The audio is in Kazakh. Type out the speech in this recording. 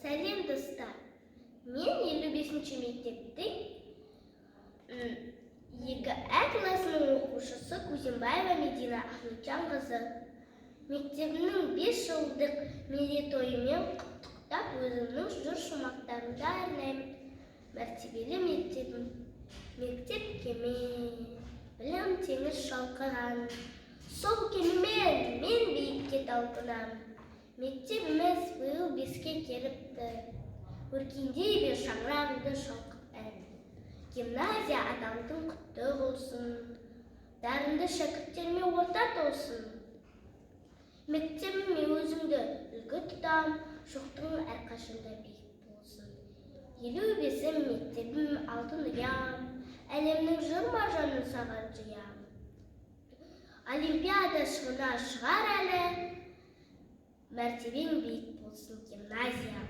Сәлем, достар. Мен 55-ші мектептің 2А класының оқушысы Кузембаева Медина Ахметжанқызы. Мектебінің 5 жылдық мерейтойымен құттықтап, өзімнің жыр шумақтарымды арнаймын. Мәртебелі мектебім, мектеп кеме, білім теңіз шалқыған. Сол кемемен мен биікке талпынамын. Мектебіміз биыл 5-ке келіпті. Өркендей бер шаңырағыңды шалқып ән. Гимназия атаудың құтты болсын. Дарынды шәкірттеріме орта толсын. Мектебіме өзімді үлгі тұтам, жоқтың әрқашанда биік болсын. 55-ім мектебім алтын ұям, әлемнің жыр маржанын саған жиям. Олимпиада шыңына шығар әлі, мәртебең биік болсын гимназия.